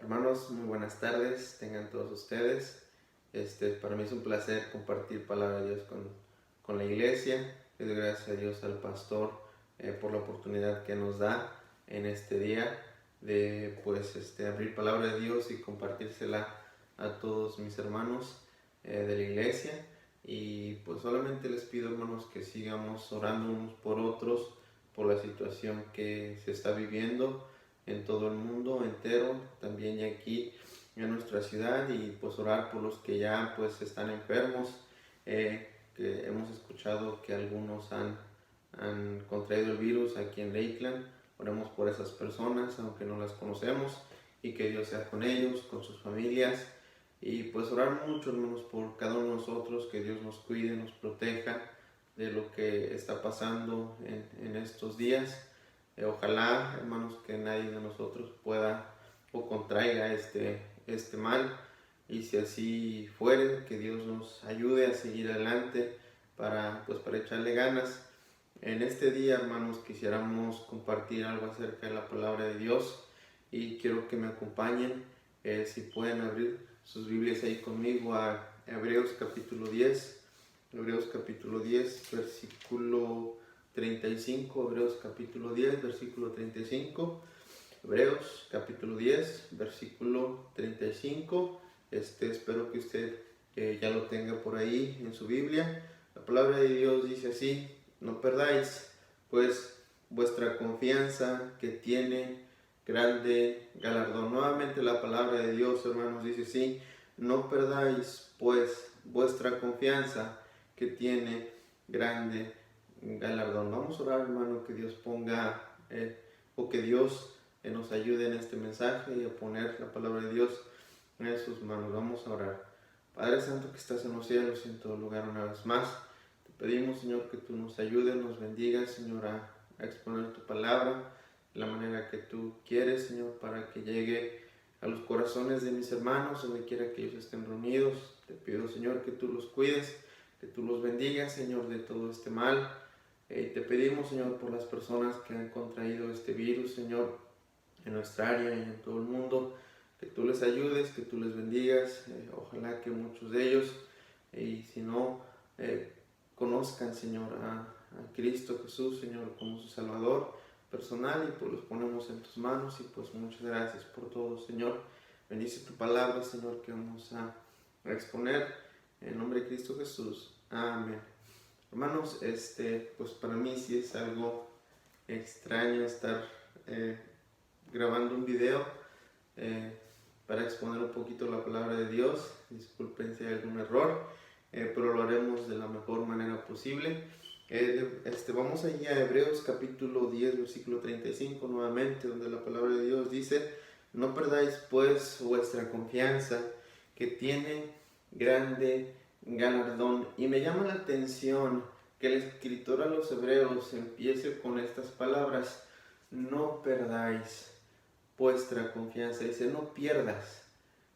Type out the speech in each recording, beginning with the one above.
Hermanos, muy buenas tardes, tengan todos ustedes. Para mí es un placer compartir palabra de Dios con la iglesia. Le doy gracias a Dios, al pastor, por la oportunidad que nos da en este día de abrir palabra de Dios y compartírsela a todos mis hermanos de la iglesia. Y pues solamente les pido, hermanos, que sigamos orando unos por otros por la situación que se está viviendo en todo el mundo entero, también ya aquí en nuestra ciudad, y pues orar por los que ya pues están enfermos, que hemos escuchado que algunos han contraído el virus aquí en Lakeland. Oremos por esas personas, aunque no las conocemos, y que Dios sea con ellos, con sus familias, y pues orar mucho, hermanos, por cada uno de nosotros, que Dios nos cuide, nos proteja de lo que está pasando en estos días. Ojalá, hermanos, que nadie de nosotros pueda o contraiga este mal, y si así fuere, que Dios nos ayude a seguir adelante para echarle ganas. En este día, hermanos, quisiéramos compartir algo acerca de la palabra de Dios, y quiero que me acompañen, si pueden abrir sus Biblias ahí conmigo a Hebreos capítulo 10. Hebreos capítulo 10, versículo 35, Hebreos capítulo 10, versículo 35, Hebreos capítulo 10, versículo 35. Espero que usted ya lo tenga por ahí en su Biblia. La palabra de Dios dice así: no perdáis pues vuestra confianza, que tiene grande galardón. Nuevamente la palabra de Dios, hermanos, dice así: no perdáis pues vuestra confianza, que tiene grande galardón. Vamos a orar, hermano, que Dios ponga que Dios nos ayude en este mensaje y a poner la palabra de Dios en sus manos. Vamos a orar. Padre Santo, que estás en los cielos y en todo lugar, una vez más te pedimos, Señor, que tú nos ayudes, nos bendigas, Señor, a exponer tu palabra de la manera que tú quieres, Señor, para que llegue a los corazones de mis hermanos, donde quiera que ellos estén reunidos. Te pido, Señor, que tú los cuides, que tú los bendigas, Señor, de todo este mal. Te pedimos, Señor, por las personas que han contraído este virus, Señor, en nuestra área y en todo el mundo, que tú les ayudes, que tú les bendigas. Ojalá que muchos de ellos, y si no, conozcan, Señor, a Cristo Jesús, Señor, como su Salvador personal, y pues los ponemos en tus manos. Y pues muchas gracias por todo, Señor. Bendice tu palabra, Señor, que vamos a exponer en nombre de Cristo Jesús. Amén. Hermanos, pues para mí sí es algo extraño estar grabando un video para exponer un poquito la palabra de Dios. Disculpen si hay algún error, pero lo haremos de la mejor manera posible. Vamos allí a Hebreos capítulo 10, versículo 35 nuevamente, donde la palabra de Dios dice: no perdáis pues vuestra confianza, que tiene grande galardón. Y me llama la atención que el escritor a los hebreos empiece con estas palabras: no perdáis vuestra confianza. Dice, no pierdas.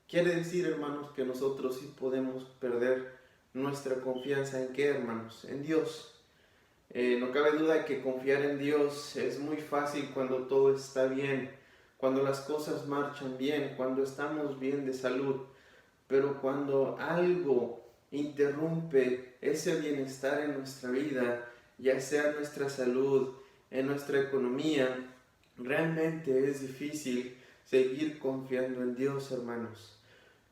Quiere decir, hermanos, que nosotros sí podemos perder nuestra confianza. ¿En qué, hermanos? En Dios. No cabe duda que confiar en Dios es muy fácil cuando todo está bien, cuando las cosas marchan bien, cuando estamos bien de salud. Pero cuando algo interrumpe ese bienestar en nuestra vida, ya sea en nuestra salud, en nuestra economía, realmente es difícil seguir confiando en Dios, hermanos.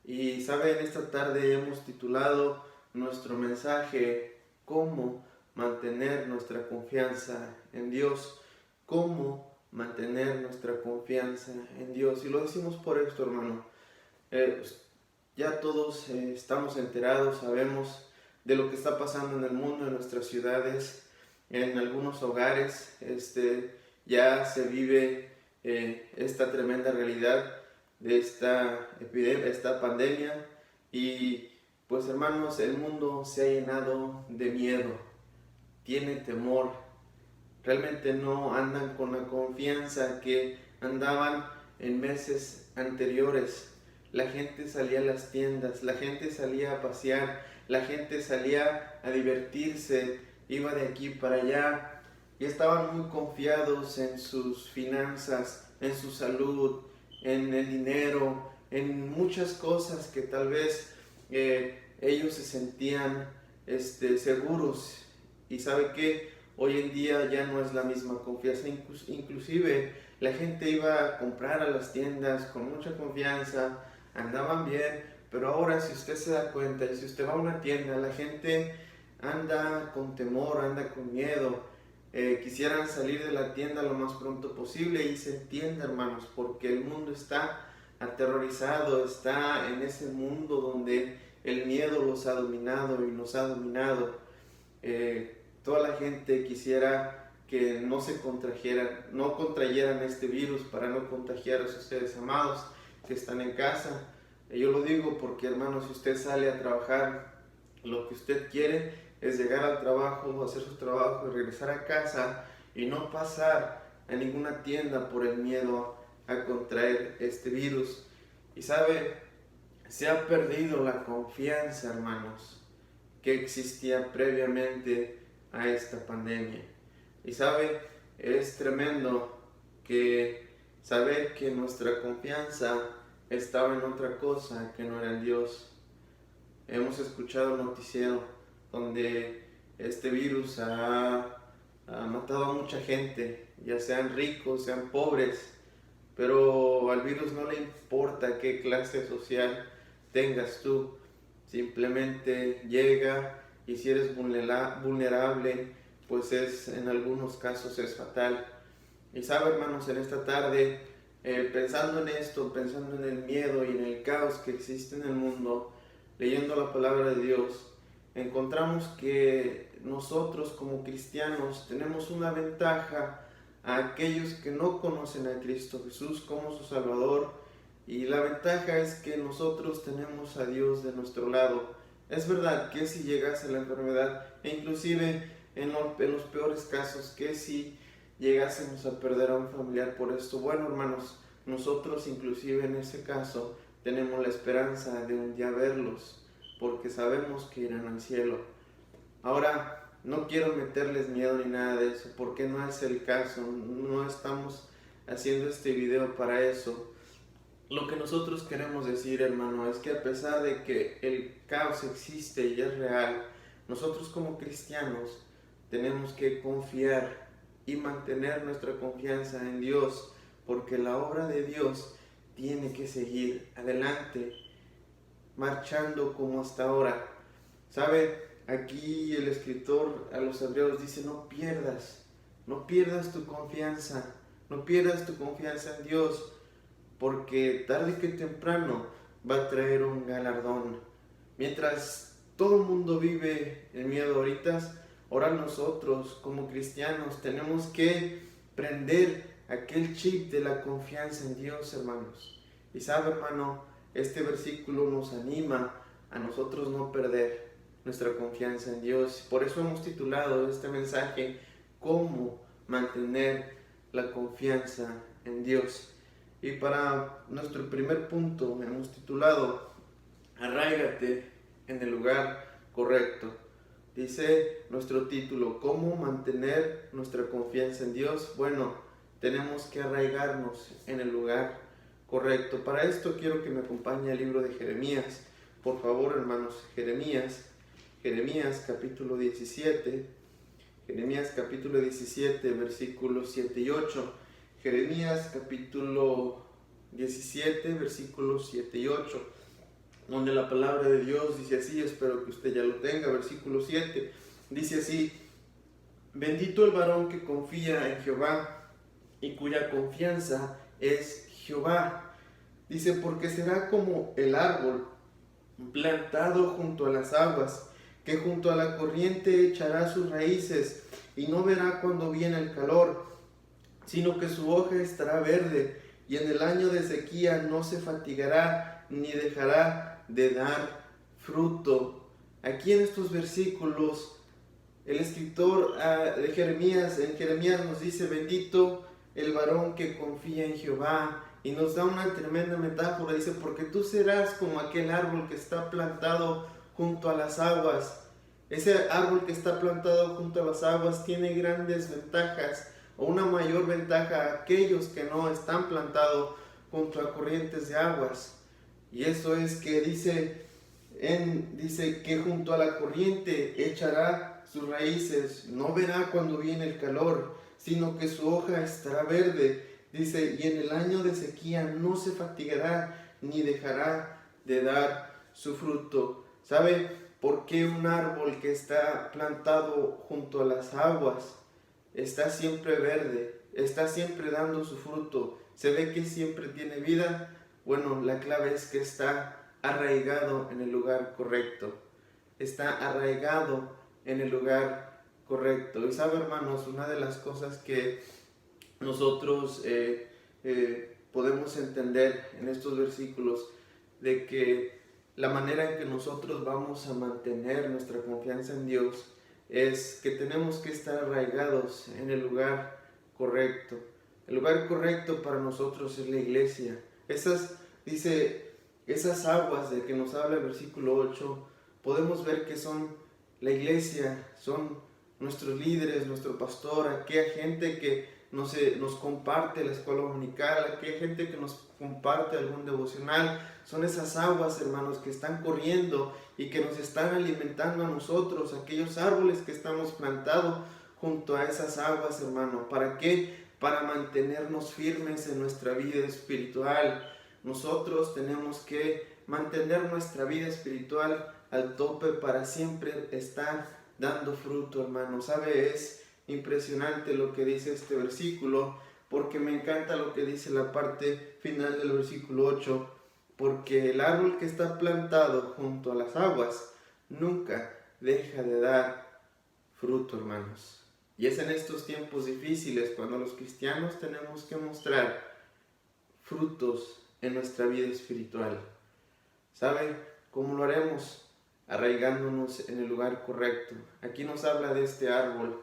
Y saben, esta tarde hemos titulado nuestro mensaje: ¿cómo mantener nuestra confianza en Dios? ¿Cómo mantener nuestra confianza en Dios? Y lo decimos por esto, hermano. Ya todos estamos enterados, sabemos de lo que está pasando en el mundo, en nuestras ciudades, en algunos hogares. Ya se vive esta tremenda realidad de esta epidemia, esta pandemia. Y pues, hermanos, el mundo se ha llenado de miedo, tiene temor. Realmente no andan con la confianza que andaban en meses anteriores. La gente salía a las tiendas, la gente salía a pasear, la gente salía a divertirse, iba de aquí para allá, y estaban muy confiados en sus finanzas, en su salud, en el dinero, en muchas cosas que tal vez ellos se sentían seguros. Y sabe que hoy en día ya no es la misma confianza. Inclusive la gente iba a comprar a las tiendas con mucha confianza, andaban bien, pero ahora si usted se da cuenta y si usted va a una tienda, la gente anda con temor, anda con miedo. Quisieran salir de la tienda lo más pronto posible, y se entiende, hermanos, porque el mundo está aterrorizado, está en ese mundo donde el miedo los ha dominado y nos ha dominado. Toda la gente quisiera que no contrayeran este virus para no contagiar a sus seres amados que están en casa. Yo lo digo porque, hermanos, si usted sale a trabajar, lo que usted quiere es llegar al trabajo, hacer su trabajo y regresar a casa y no pasar a ninguna tienda por el miedo a contraer este virus. Y sabe, se ha perdido la confianza, hermanos, que existía previamente a esta pandemia. Y sabe, es tremendo que saber que nuestra confianza estaba en otra cosa que no era en Dios. Hemos escuchado un noticiero donde este virus ha matado a mucha gente, ya sean ricos, sean pobres, pero al virus no le importa qué clase social tengas tú, simplemente llega, y si eres vulnerable, pues en algunos casos es fatal. Y sabe, hermanos, en esta tarde, pensando en esto, pensando en el miedo y en el caos que existe en el mundo, leyendo la palabra de Dios, encontramos que nosotros como cristianos tenemos una ventaja a aquellos que no conocen a Cristo Jesús como su Salvador, y la ventaja es que nosotros tenemos a Dios de nuestro lado. Es verdad que si llegase la enfermedad, e inclusive en los peores casos, que si llegásemos a perder a un familiar por esto, bueno, hermanos, nosotros inclusive en ese caso tenemos la esperanza de un día verlos, porque sabemos que irán al cielo. Ahora, no quiero meterles miedo ni nada de eso, porque no es el caso, no estamos haciendo este video para eso. Lo que nosotros queremos decir, hermano, es que a pesar de que el caos existe y es real, nosotros como cristianos tenemos que confiar y mantener nuestra confianza en Dios, porque la obra de Dios tiene que seguir adelante, marchando como hasta ahora. ¿Sabe? Aquí el escritor a los hebreos dice: no pierdas tu confianza, no pierdas tu confianza en Dios, porque tarde que temprano va a traer un galardón. Mientras todo el mundo vive el miedo ahora nosotros como cristianos tenemos que prender aquel chip de la confianza en Dios, hermanos. Y sabe, hermano, este versículo nos anima a nosotros no perder nuestra confianza en Dios. Por eso hemos titulado este mensaje: ¿cómo mantener la confianza en Dios? Y para nuestro primer punto hemos titulado: arráigate en el lugar correcto. Dice nuestro título: ¿cómo mantener nuestra confianza en Dios? Bueno, tenemos que arraigarnos en el lugar correcto. Para esto quiero que me acompañe al libro de Jeremías. Por favor, hermanos, Jeremías capítulo 17. Jeremías capítulo 17, versículos 7 y 8. Jeremías capítulo 17, versículos 7 y 8, donde la palabra de Dios dice así, espero que usted ya lo tenga, versículo 7, dice así: bendito el varón que confía en Jehová y cuya confianza es Jehová. Dice: porque será como el árbol plantado junto a las aguas, que junto a la corriente echará sus raíces y no verá cuando viene el calor, sino que su hoja estará verde, y en el año de sequía no se fatigará ni dejará de dar fruto. Aquí en estos versículos el escritor de Jeremías nos dice: bendito el varón que confía en Jehová, y nos da una tremenda metáfora. Dice: porque tú serás como aquel árbol que está plantado junto a las aguas. Ese árbol que está plantado junto a las aguas tiene grandes ventajas, o una mayor ventaja a aquellos que no están plantados junto a corrientes de aguas. Y eso es que dice que junto a la corriente echará sus raíces, no verá cuando viene el calor, sino que su hoja estará verde. Dice, y en el año de sequía no se fatigará, ni dejará de dar su fruto. ¿Sabe por qué un árbol que está plantado junto a las aguas está siempre verde, está siempre dando su fruto, se ve que siempre tiene vida? Bueno, la clave es que está arraigado en el lugar correcto, está arraigado en el lugar correcto. Y sabe, hermanos, una de las cosas que nosotros podemos entender en estos versículos, de que la manera en que nosotros vamos a mantener nuestra confianza en Dios es que tenemos que estar arraigados en el lugar correcto. El lugar correcto para nosotros es la iglesia. Esas aguas de que nos habla el versículo 8, podemos ver que son la iglesia, son nuestros líderes, nuestro pastor, aquella gente que nos comparte la escuela dominical, aquella gente que nos comparte algún devocional. Son esas aguas, hermanos, que están corriendo y que nos están alimentando a nosotros, aquellos árboles que estamos plantados junto a esas aguas, hermano. ¿Para qué? Para mantenernos firmes en nuestra vida espiritual. Nosotros tenemos que mantener nuestra vida espiritual al tope para siempre estar dando fruto, hermano. ¿Sabe? Es impresionante lo que dice este versículo, porque me encanta lo que dice la parte final del versículo 8, porque el árbol que está plantado junto a las aguas nunca deja de dar fruto, hermanos. Y es en estos tiempos difíciles cuando los cristianos tenemos que mostrar frutos en nuestra vida espiritual. ¿Sabe cómo lo haremos? Arraigándonos en el lugar correcto. Aquí nos habla de este árbol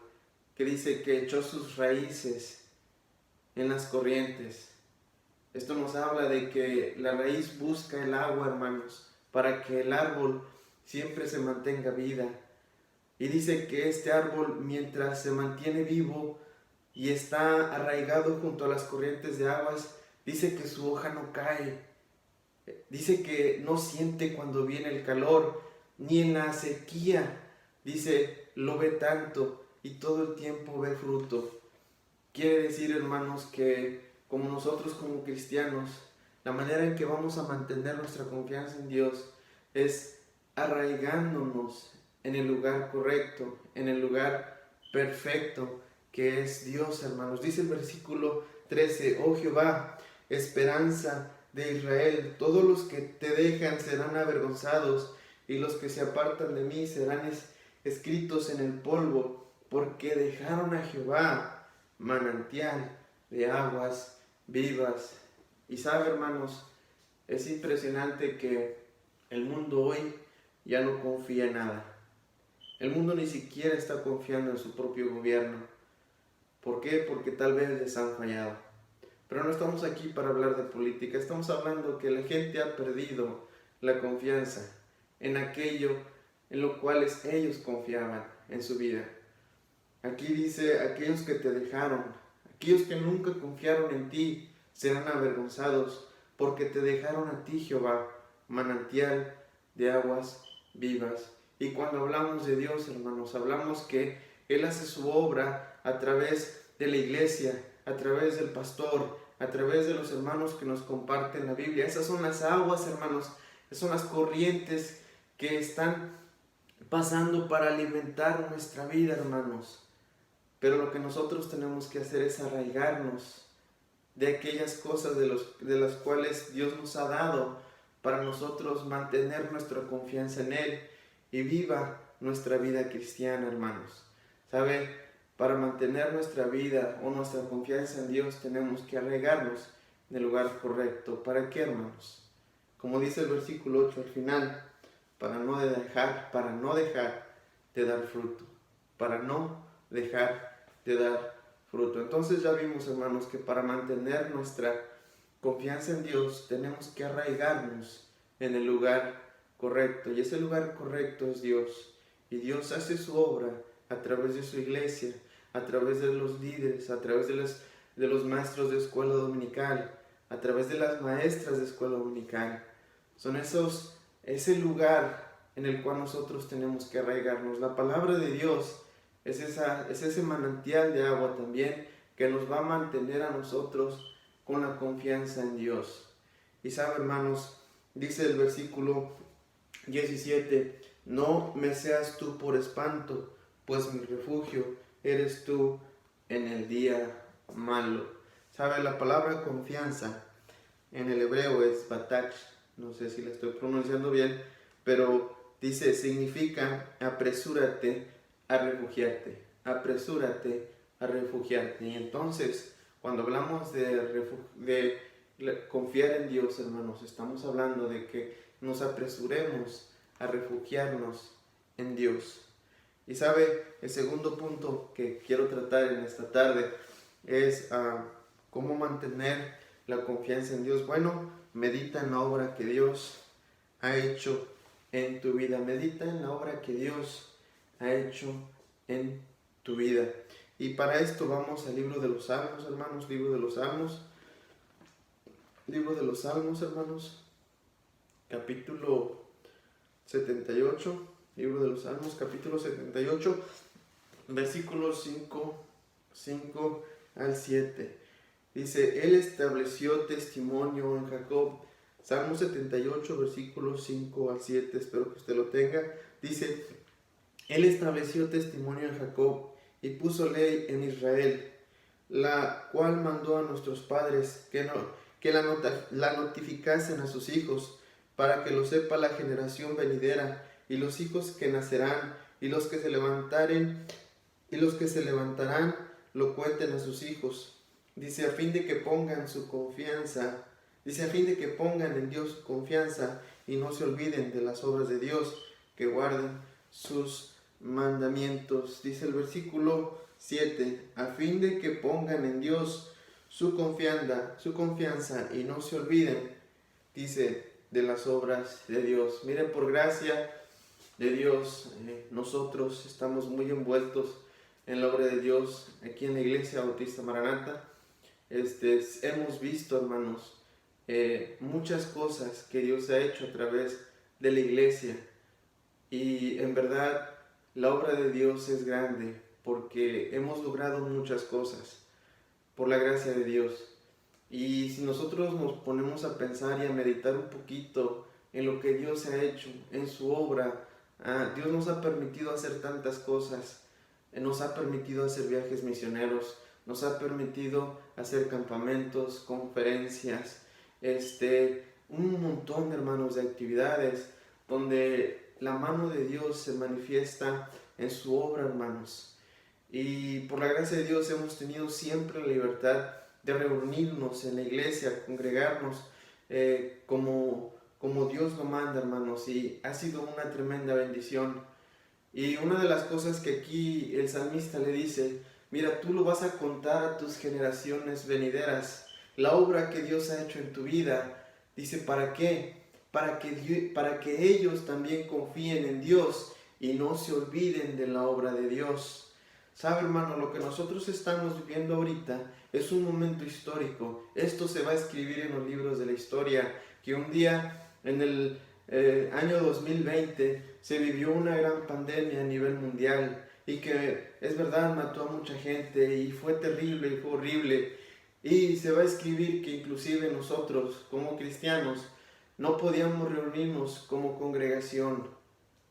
que dice que echó sus raíces en las corrientes. Esto nos habla de que la raíz busca el agua, hermanos, para que el árbol siempre se mantenga vida. Y dice que este árbol, mientras se mantiene vivo y está arraigado junto a las corrientes de aguas, dice que su hoja no cae. Dice que no siente cuando viene el calor, ni en la sequía. Dice, lo ve tanto y todo el tiempo ve fruto. Quiere decir, hermanos, que como nosotros como cristianos, la manera en que vamos a mantener nuestra confianza en Dios es arraigándonos en el lugar correcto, en el lugar perfecto que es Dios, hermanos. Dice el versículo 13, oh Jehová, esperanza de Israel, todos los que te dejan serán avergonzados, y los que se apartan de mí serán escritos en el polvo, porque dejaron a Jehová, manantial de aguas vivas. Y sabe, hermanos, es impresionante que el mundo hoy ya no confía en nada. El mundo ni siquiera está confiando en su propio gobierno. ¿Por qué? Porque tal vez les han fallado. Pero no estamos aquí para hablar de política, estamos hablando que la gente ha perdido la confianza en aquello en lo cual ellos confiaban en su vida. Aquí dice, aquellos que te dejaron, aquellos que nunca confiaron en ti, serán avergonzados, porque te dejaron a ti, Jehová, manantial de aguas vivas. Y cuando hablamos de Dios, hermanos, hablamos que Él hace su obra a través de la iglesia, a través del pastor, a través de los hermanos que nos comparten la Biblia. Esas son las aguas, hermanos, esas son las corrientes que están pasando para alimentar nuestra vida, hermanos. Pero lo que nosotros tenemos que hacer es arraigarnos de aquellas cosas de las cuales Dios nos ha dado para nosotros mantener nuestra confianza en Él y viva nuestra vida cristiana, hermanos. ¿Sabe? Para mantener nuestra vida o nuestra confianza en Dios tenemos que arraigarnos en el lugar correcto. ¿Para qué, hermanos? Como dice el versículo 8 al final, para no dejar de dar fruto. Para no dejar de dar fruto. Entonces ya vimos, hermanos, que para mantener nuestra confianza en Dios tenemos que arraigarnos en el lugar correcto. Y ese lugar correcto es Dios. Y Dios hace su obra a través de su iglesia, a través de los líderes, a través de los maestros de escuela dominical, a través de las maestras de escuela dominical. Son ese lugar en el cual nosotros tenemos que arraigarnos. La palabra de Dios es ese manantial de agua también que nos va a mantener a nosotros con la confianza en Dios. Y sabe, hermanos, dice el versículo 17, no me seas tú por espanto, pues mi refugio eres tú en el día malo. Sabe, la palabra confianza en el hebreo es batach, no sé si la estoy pronunciando bien, pero dice, significa apresúrate a refugiarte, apresúrate a refugiarte. Y entonces, cuando hablamos de confiar en Dios, hermanos, estamos hablando de que nos apresuremos a refugiarnos en Dios. Y sabe, el segundo punto que quiero tratar en esta tarde es cómo mantener la confianza en Dios. Bueno, medita en la obra que Dios ha hecho en tu vida. Medita en la obra que Dios ha hecho en tu vida. Y para esto vamos al libro de los Salmos, hermanos. Libro de los Salmos, hermanos. Capítulo 78. Libro de los Salmos, capítulo 78, versículos 5 al 7. Dice, Él estableció testimonio en Jacob. Salmo 78, versículos 5 al 7, espero que usted lo tenga. Dice, Él estableció testimonio en Jacob y puso ley en Israel, la cual mandó a nuestros padres que la notificasen a sus hijos, para que lo sepa la generación venidera, y los hijos que nacerán, y los que se levantarán, lo cuenten a sus hijos. Dice, a fin de que pongan en Dios su confianza, y no se olviden de las obras de Dios, que guarden sus mandamientos. Dice el versículo 7, a fin de que pongan en Dios su confianza, y no se olviden, dice, de las obras de Dios. Miren, por gracia de Dios, nosotros estamos muy envueltos en la obra de Dios aquí en la Iglesia Bautista Maranata. Hemos visto, hermanos, muchas cosas que Dios ha hecho a través de la iglesia, y en verdad la obra de Dios es grande porque hemos logrado muchas cosas por la gracia de Dios. Y si nosotros nos ponemos a pensar y a meditar un poquito en lo que Dios ha hecho, en su obra, Dios nos ha permitido hacer tantas cosas, nos ha permitido hacer viajes misioneros, nos ha permitido hacer campamentos, conferencias, un montón, hermanos, de actividades donde la mano de Dios se manifiesta en su obra, hermanos. Y por la gracia de Dios hemos tenido siempre la libertad de reunirnos en la iglesia, congregarnos como Dios lo manda, hermanos, y ha sido una tremenda bendición. Y una de las cosas que aquí el salmista le dice, mira, tú lo vas a contar a tus generaciones venideras, la obra que Dios ha hecho en tu vida. Dice, ¿para qué? Para que ellos también confíen en Dios y no se olviden de la obra de Dios. ¿Sabe, hermano? Lo que nosotros estamos viviendo ahorita es un momento histórico. Esto se va a escribir en los libros de la historia, que un día en el año 2020 se vivió una gran pandemia a nivel mundial, y que es verdad mató a mucha gente y fue terrible y fue horrible, y se va a escribir que inclusive nosotros como cristianos no podíamos reunirnos como congregación,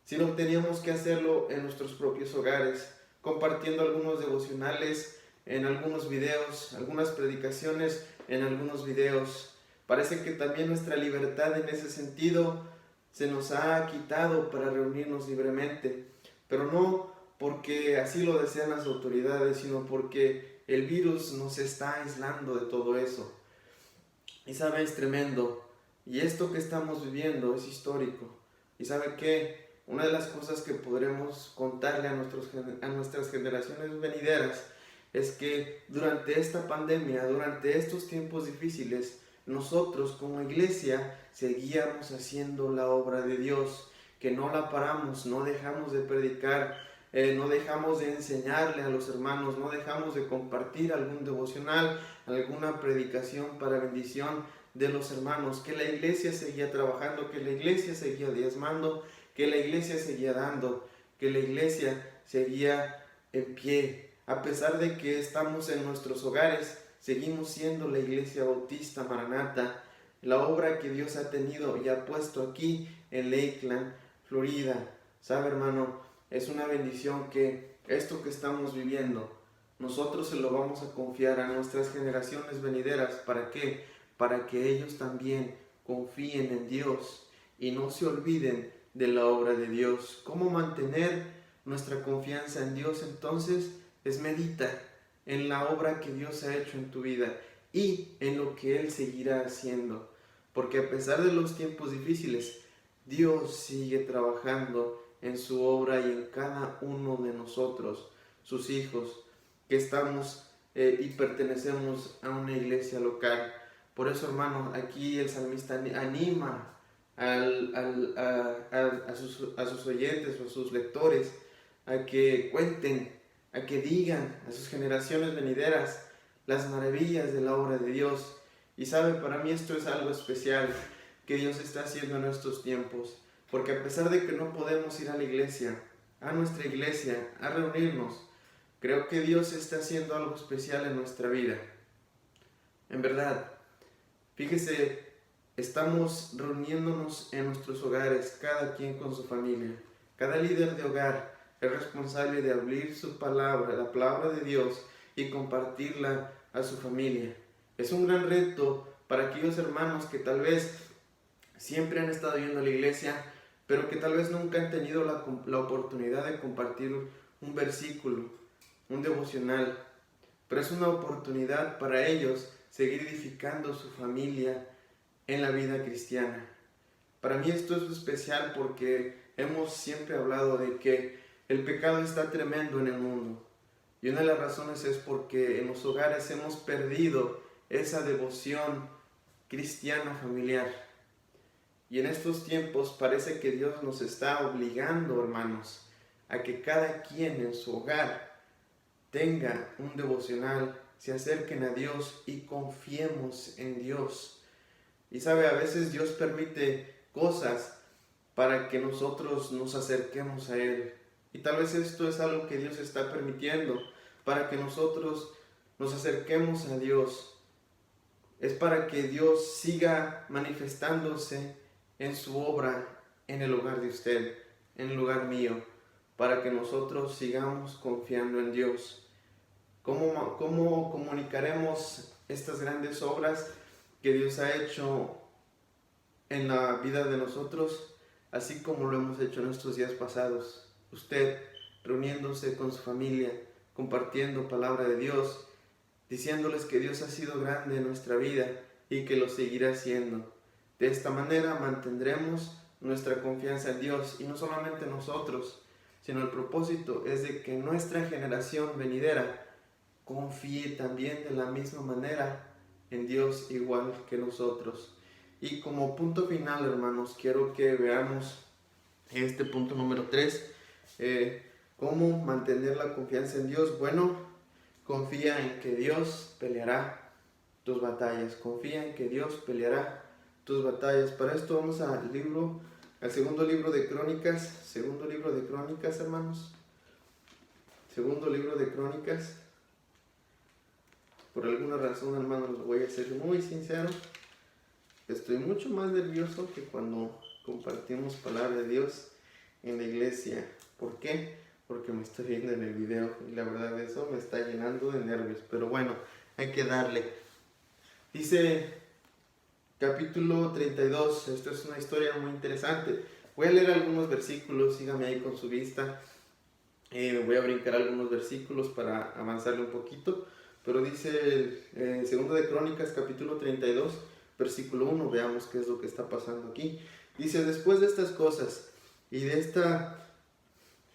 sino teníamos que hacerlo en nuestros propios hogares, compartiendo algunos devocionales en algunos videos, algunas predicaciones en algunos videos. Parece que también nuestra libertad en ese sentido se nos ha quitado para reunirnos libremente, pero no porque así lo desean las autoridades, sino porque el virus nos está aislando de todo eso. Y sabe, es tremendo, y esto que estamos viviendo es histórico. Y sabe que una de las cosas que podremos contarle a nuestras generaciones venideras es que durante esta pandemia, durante estos tiempos difíciles, nosotros como iglesia seguíamos haciendo la obra de Dios, que no la paramos, no dejamos de predicar, no dejamos de enseñarle a los hermanos, no dejamos de compartir algún devocional, alguna predicación para bendición de los hermanos, que la iglesia seguía trabajando, que la iglesia seguía diezmando, que la iglesia seguía dando, que la iglesia seguía en pie. A pesar de que estamos en nuestros hogares, seguimos siendo la Iglesia Bautista Maranata, la obra que Dios ha tenido y ha puesto aquí en Lakeland, Florida. ¿Sabe, hermano? Es una bendición que esto que estamos viviendo, nosotros se lo vamos a confiar a nuestras generaciones venideras. ¿Para qué? Para que ellos también confíen en Dios y no se olviden de la obra de Dios. ¿Cómo mantener nuestra confianza en Dios? Entonces, medita en la obra que Dios ha hecho en tu vida y en lo que Él seguirá haciendo. Porque a pesar de los tiempos difíciles, Dios sigue trabajando en su obra y en cada uno de nosotros, sus hijos, que estamos y pertenecemos a una iglesia local. Por eso, hermano, aquí el salmista anima a sus oyentes o a sus lectores a que cuenten, a que digan a sus generaciones venideras las maravillas de la obra de Dios. Y sabe, para mí esto es algo especial que Dios está haciendo en estos tiempos, porque a pesar de que no podemos ir a la iglesia, a nuestra iglesia, a reunirnos, creo que Dios está haciendo algo especial en nuestra vida. En verdad, fíjese, estamos reuniéndonos en nuestros hogares, cada quien con su familia. Cada líder de hogar es responsable de abrir su palabra, la palabra de Dios, y compartirla a su familia. Es un gran reto para aquellos hermanos que tal vez siempre han estado yendo a la iglesia, pero que tal vez nunca han tenido la oportunidad de compartir un versículo, un devocional. Pero es una oportunidad para ellos seguir edificando su familia en la vida cristiana. Para mí esto es especial porque hemos siempre hablado de que el pecado está tremendo en el mundo. Y una de las razones es porque en los hogares hemos perdido esa devoción cristiana familiar. Y en estos tiempos parece que Dios nos está obligando, hermanos, a que cada quien en su hogar tenga un devocional, se acerquen a Dios y confiemos en Dios. Y sabe, a veces Dios permite cosas para que nosotros nos acerquemos a Él. Y tal vez esto es algo que Dios está permitiendo para que nosotros nos acerquemos a Dios. Es para que Dios siga manifestándose en su obra en el hogar de usted, en el hogar mío, para que nosotros sigamos confiando en Dios. ¿Cómo comunicaremos estas grandes obras que Dios ha hecho en la vida de nosotros, así como lo hemos hecho en estos días pasados? Usted reuniéndose con su familia, compartiendo palabra de Dios, diciéndoles que Dios ha sido grande en nuestra vida y que lo seguirá haciendo. De esta manera mantendremos nuestra confianza en Dios, y no solamente nosotros, sino el propósito es de que nuestra generación venidera confíe también de la misma manera en Dios igual que nosotros. Y como punto final, hermanos, quiero que veamos este punto número 3. ¿Cómo mantener la confianza en Dios? Bueno, confía en que Dios peleará tus batallas. Confía en que Dios peleará tus batallas. Para esto vamos al segundo libro de Crónicas. Segundo libro de Crónicas, hermanos. Segundo libro de Crónicas. Por alguna razón, hermanos, lo voy a ser muy sincero. Estoy mucho más nervioso que cuando compartimos palabra de Dios en la iglesia. ¿Por qué? Porque me estoy viendo en el video y la verdad eso me está llenando de nervios. Pero bueno, hay que darle. Dice capítulo 32. Esto es una historia muy interesante. Voy a leer algunos versículos, sígame ahí con su vista. Voy a brincar algunos versículos para avanzarle un poquito. Pero dice segundo de Crónicas capítulo 32, versículo 1. Veamos qué es lo que está pasando aquí. Dice: después de estas cosas y de esta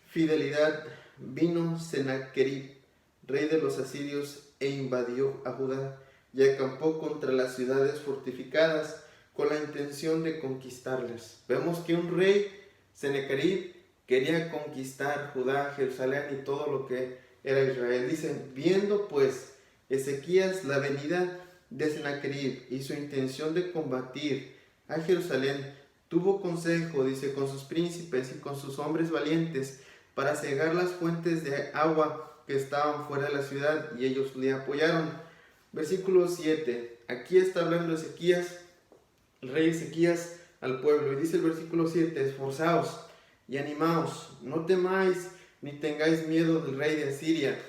fidelidad, vino Sennacherib, rey de los asirios, e invadió a Judá y acampó contra las ciudades fortificadas con la intención de conquistarlas. Vemos que un rey, Sennacherib, quería conquistar Judá, Jerusalén y todo lo que era Israel. Dice, viendo pues Ezequías la venida de Sennacherib y su intención de combatir a Jerusalén, tuvo consejo, dice, con sus príncipes y con sus hombres valientes para cegar las fuentes de agua que estaban fuera de la ciudad, y ellos le apoyaron. Versículo 7. Aquí está hablando Ezequías, el rey Ezequías, al pueblo, y dice el versículo 7, esforzaos y animaos, no temáis ni tengáis miedo del rey de Asiria,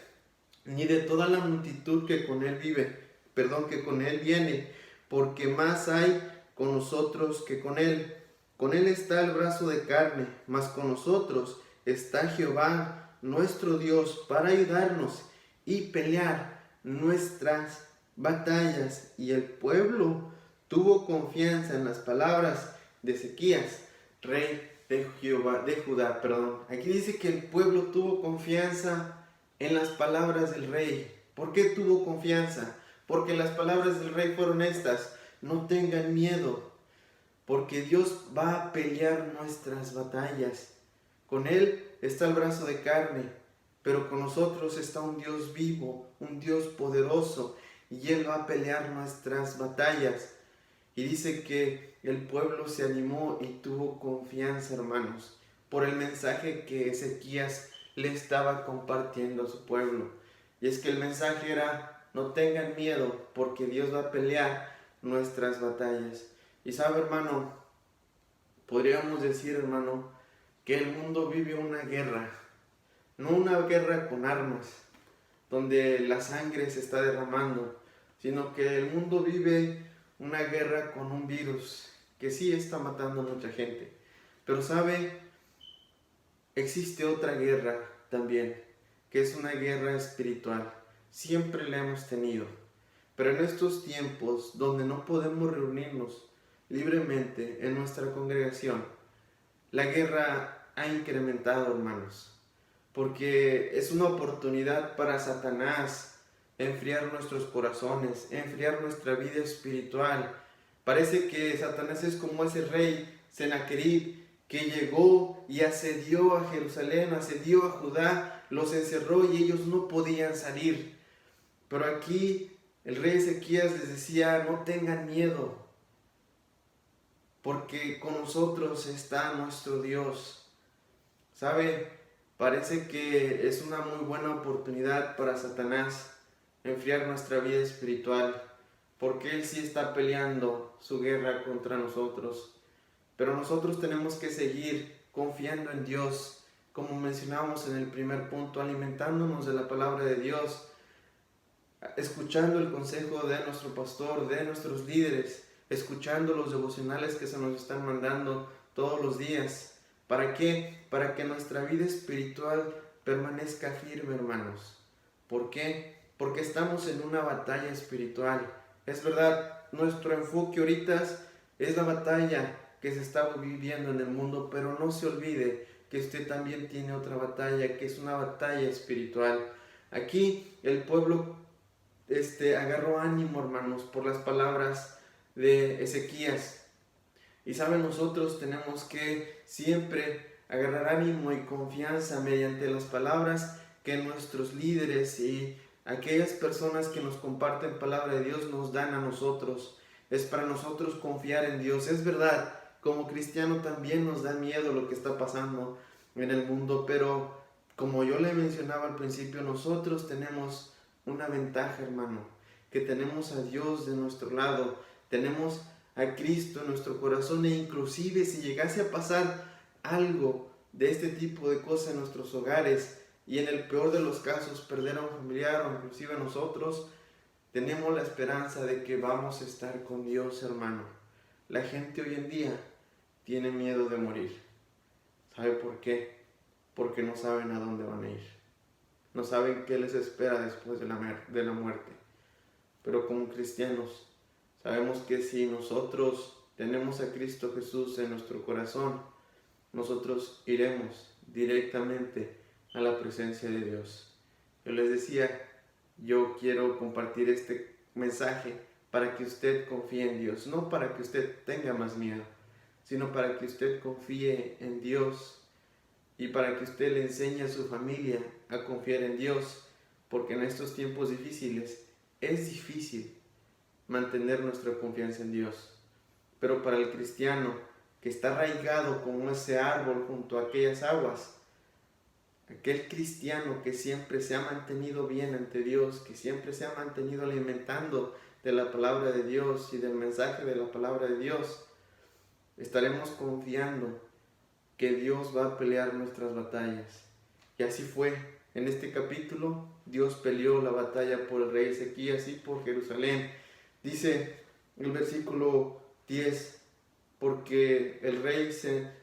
ni de toda la multitud que con él que con él viene, porque más hay con nosotros que con él. Con él está el brazo de carne, mas con nosotros está Jehová nuestro Dios para ayudarnos y pelear nuestras batallas. Y el pueblo tuvo confianza en las palabras de Ezequías, rey de Judá. Aquí dice que el pueblo tuvo confianza en las palabras del rey. ¿Por qué tuvo confianza? Porque las palabras del rey fueron estas: no tengan miedo, porque Dios va a pelear nuestras batallas. Con Él está el brazo de carne, pero con nosotros está un Dios vivo, un Dios poderoso, y Él va a pelear nuestras batallas. Y dice que el pueblo se animó y tuvo confianza, hermanos, por el mensaje que Ezequías le estaba compartiendo a su pueblo. Y es que el mensaje era: no tengan miedo, porque Dios va a pelear nuestras batallas. Y sabe, hermano, podríamos decir, hermano, que el mundo vive una guerra, no una guerra con armas, donde la sangre se está derramando, sino que el mundo vive una guerra con un virus que sí está matando a mucha gente. Pero sabe, existe otra guerra también, que es una guerra espiritual. Siempre la hemos tenido. Pero en estos tiempos donde no podemos reunirnos libremente en nuestra congregación, la guerra ha incrementado, hermanos, porque es una oportunidad para Satanás enfriar nuestros corazones, enfriar nuestra vida espiritual. Parece que Satanás es como ese rey Sennacherib que llegó y asedió a Jerusalén, asedió a Judá, los encerró y ellos no podían salir. Pero aquí el rey Ezequías les decía: no tengan miedo, porque con nosotros está nuestro Dios. ¿Sabe? Parece que es una muy buena oportunidad para Satanás enfriar nuestra vida espiritual, porque él sí está peleando su guerra contra nosotros. Pero nosotros tenemos que seguir confiando en Dios, como mencionamos en el primer punto, alimentándonos de la palabra de Dios, escuchando el consejo de nuestro pastor, de nuestros líderes, escuchando los devocionales que se nos están mandando todos los días. ¿Para qué? Para que nuestra vida espiritual permanezca firme, hermanos. ¿Por qué? Porque estamos en una batalla espiritual. Es verdad, nuestro enfoque ahorita es la batalla que se está viviendo en el mundo, pero no se olvide que usted también tiene otra batalla, que es una batalla espiritual. Aquí el pueblo agarró ánimo, hermanos, por las palabras de Ezequías. Y saben, nosotros tenemos que siempre agarrar ánimo y confianza mediante las palabras que nuestros líderes y aquellas personas que nos comparten palabra de Dios nos dan a nosotros. Es para nosotros confiar en Dios. Es verdad, como cristiano también nos da miedo lo que está pasando en el mundo, pero como yo le mencionaba al principio, nosotros tenemos una ventaja, hermano, que tenemos a Dios de nuestro lado, tenemos a Cristo en nuestro corazón, e inclusive si llegase a pasar algo de este tipo de cosas en nuestros hogares, y en el peor de los casos perder a un familiar o inclusive a nosotros, tenemos la esperanza de que vamos a estar con Dios, hermano. La gente hoy en día tiene miedo de morir. ¿Sabe por qué? Porque no saben a dónde van a ir. No saben qué les espera después de la muerte. Pero como cristianos, sabemos que si nosotros tenemos a Cristo Jesús en nuestro corazón, nosotros iremos directamente a la presencia de Dios. Yo les decía, yo quiero compartir este mensaje para que usted confíe en Dios, no para que usted tenga más miedo, sino para que usted confíe en Dios, y para que usted le enseñe a su familia a confiar en Dios, porque en estos tiempos difíciles es difícil mantener nuestra confianza en Dios. Pero para el cristiano que está arraigado como ese árbol junto a aquellas aguas, aquel cristiano que siempre se ha mantenido bien ante Dios, que siempre se ha mantenido alimentando de la palabra de Dios y del mensaje de la palabra de Dios, estaremos confiando que Dios va a pelear nuestras batallas. Y así fue. En este capítulo, Dios peleó la batalla por el rey Ezequías y por Jerusalén. Dice el versículo 10, porque el rey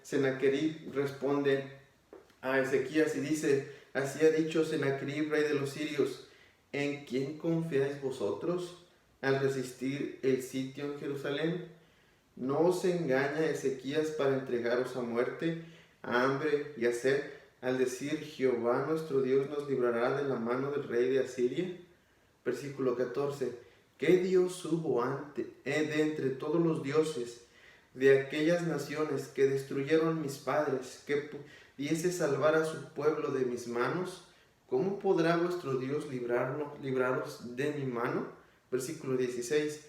Sennacherib responde a Ezequías y dice: así ha dicho Sennacherib, rey de los sirios, ¿en quién confiáis vosotros al resistir el sitio en Jerusalén? ¿No os engaña Ezequías para entregaros a muerte, a hambre y a sed, al decir: Jehová nuestro Dios nos librará de la mano del rey de Asiria? Versículo 14. ¿Qué Dios hubo de entre todos los dioses de aquellas naciones que destruyeron mis padres, que pudiese salvar a su pueblo de mis manos? ¿Cómo podrá vuestro Dios libraros de mi mano? Versículo 16.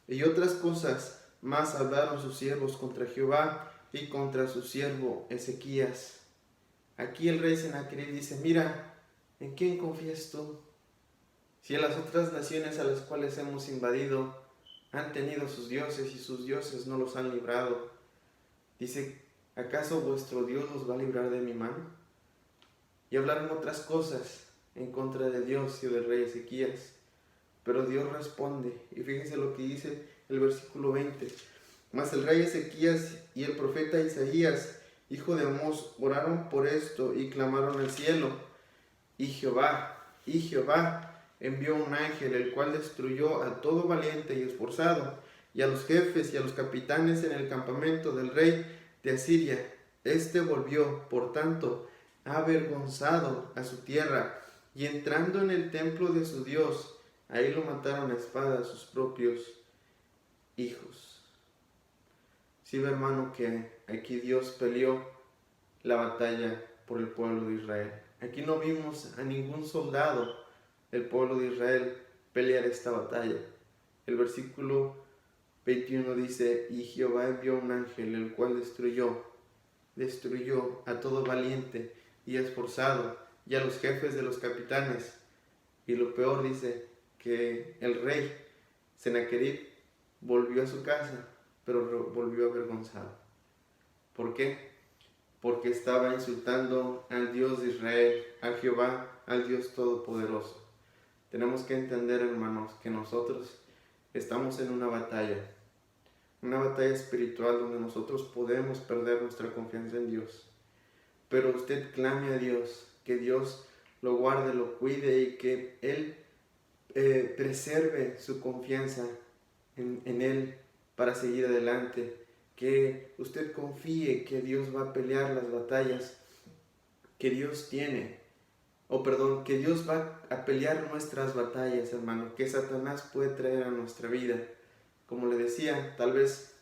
Y otras cosas más hablaron sus siervos contra Jehová y contra su siervo Ezequías. Aquí el rey Sennacherib dice: mira, ¿en quién confías tú? Si en las otras naciones a las cuales hemos invadido han tenido sus dioses y sus dioses no los han librado, dice: ¿acaso vuestro Dios los va a librar de mi mano? Y hablaron otras cosas en contra de Dios y del rey Ezequías, pero Dios responde, y fíjense lo que dice el versículo 20. Mas el rey Ezequías y el profeta Isaías, hijo de Amós, oraron por esto y clamaron al cielo. Y Jehová envió un ángel, el cual destruyó a todo valiente y esforzado, y a los jefes y a los capitanes en el campamento del rey de Asiria. Este volvió, por tanto, avergonzado a su tierra, y entrando en el templo de su Dios, ahí lo mataron a espada sus propios hijos. Sí, hermano, que aquí Dios peleó la batalla por el pueblo de Israel. Aquí no vimos a ningún soldado del pueblo de Israel pelear esta batalla. El versículo 21 dice: y Jehová envió un ángel, el cual destruyó a todo valiente y esforzado, y a los jefes de los capitanes. Y lo peor, dice, que el rey Sennacherib volvió a su casa, pero volvió avergonzado. ¿Por qué? Porque estaba insultando al Dios de Israel, a Jehová, al Dios Todopoderoso. Tenemos que entender, hermanos, que nosotros estamos en una batalla espiritual donde nosotros podemos perder nuestra confianza en Dios. Pero usted clame a Dios, que Dios lo guarde, lo cuide y que Él preserve su confianza en Él para seguir adelante. Que usted confíe que Dios va a pelear las batallas que Dios tiene, que Dios va a pelear nuestras batallas, hermano, que Satanás puede traer a nuestra vida. Como le decía, tal vez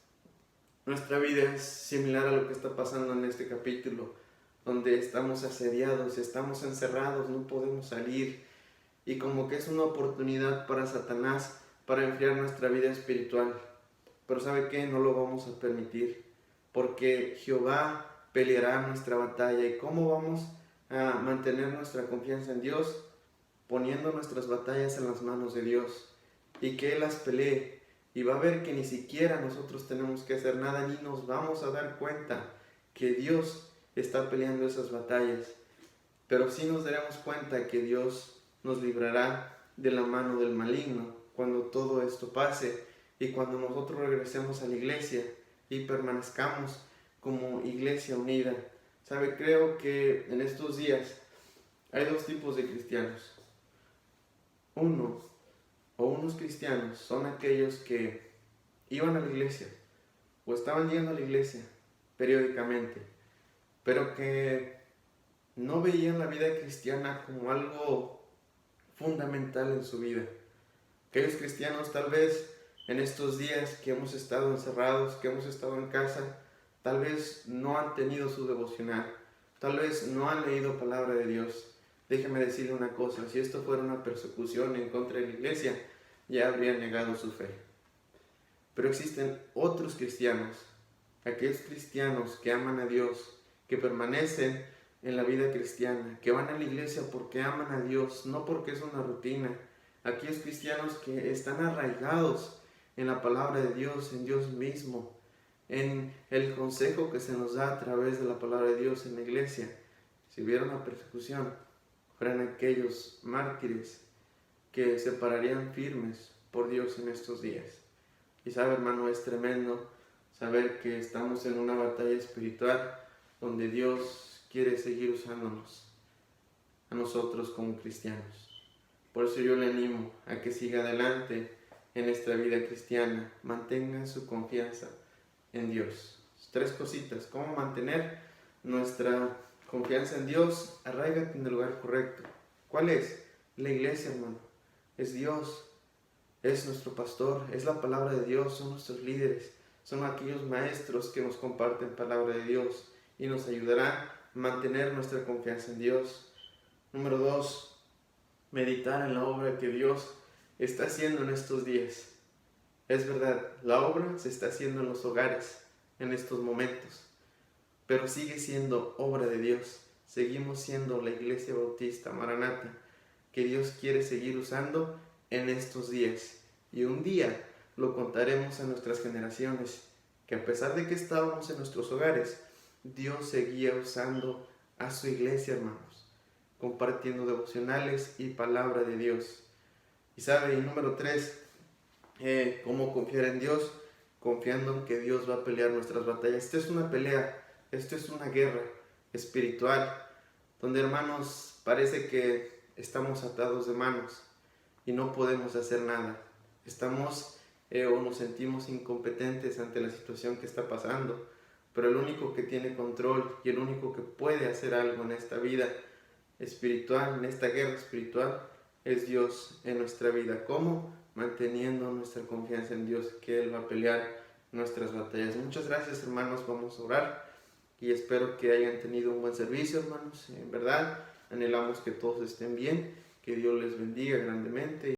nuestra vida es similar a lo que está pasando en este capítulo, donde estamos asediados, estamos encerrados, no podemos salir, y como que es una oportunidad para Satanás para enfriar nuestra vida espiritual. Pero ¿sabe qué? No lo vamos a permitir, porque Jehová peleará nuestra batalla. ¿Y cómo vamos a mantener nuestra confianza en Dios? Poniendo nuestras batallas en las manos de Dios y que Él las pelee. Y va a ver que ni siquiera nosotros tenemos que hacer nada, ni nos vamos a dar cuenta que Dios está peleando esas batallas. Pero sí nos daremos cuenta que Dios nos librará de la mano del maligno cuando todo esto pase. Y cuando nosotros regresemos a la iglesia y permanezcamos como iglesia unida. ¿Sabe? Creo que en estos días hay dos tipos de cristianos. Unos cristianos son aquellos que iban a la iglesia o estaban yendo a la iglesia periódicamente, pero que no veían la vida cristiana como algo fundamental en su vida. Aquellos cristianos tal vez en estos días que hemos estado encerrados, que hemos estado en casa, tal vez no han tenido su devocional, tal vez no han leído palabra de Dios. Déjeme decirle una cosa, si esto fuera una persecución en contra de la iglesia, ya habrían negado su fe. Pero existen otros cristianos, aquellos cristianos que aman a Dios, que permanecen en la vida cristiana, que van a la iglesia porque aman a Dios, no porque es una rutina. Aquellos cristianos que están arraigados en la palabra de Dios, en Dios mismo, en el consejo que se nos da a través de la palabra de Dios en la iglesia. Si hubiera una persecución, fueran aquellos mártires que se pararían firmes por Dios en estos días. Y sabe, hermano, es tremendo saber que estamos en una batalla espiritual donde Dios quiere seguir usándonos a nosotros como cristianos. Por eso yo le animo a que siga adelante en esta vida cristiana. Mantenga su confianza en Dios. 3 cositas. ¿Cómo mantener nuestra confianza en Dios? Arráigate en el lugar correcto. ¿Cuál es? La iglesia, hermano. Es Dios. Es nuestro pastor. Es la palabra de Dios. Son nuestros líderes. Son aquellos maestros que nos comparten palabra de Dios y nos ayudarán a mantener nuestra confianza en Dios. Número 2. Meditar en la obra que Dios está haciendo en estos días. Es verdad, la obra se está haciendo en los hogares en estos momentos, pero sigue siendo obra de Dios. Seguimos siendo la Iglesia Bautista Maranata que Dios quiere seguir usando en estos días. Y un día lo contaremos a nuestras generaciones, que a pesar de que estábamos en nuestros hogares, Dios seguía usando a su iglesia, hermanos, compartiendo devocionales y palabra de Dios. Y sabe, y número 3, ¿cómo confiar en Dios? Confiando en que Dios va a pelear nuestras batallas. Esta es una pelea, esto es una guerra espiritual, donde, hermanos, parece que estamos atados de manos y no podemos hacer nada. Estamos o nos sentimos incompetentes ante la situación que está pasando, pero el único que tiene control y el único que puede hacer algo en esta vida espiritual, en esta guerra espiritual, es Dios en nuestra vida. ¿Cómo? Manteniendo nuestra confianza en Dios, que Él va a pelear nuestras batallas. Muchas gracias, hermanos. Vamos a orar y espero que hayan tenido un buen servicio, hermanos. En verdad, anhelamos que todos estén bien, que Dios les bendiga grandemente.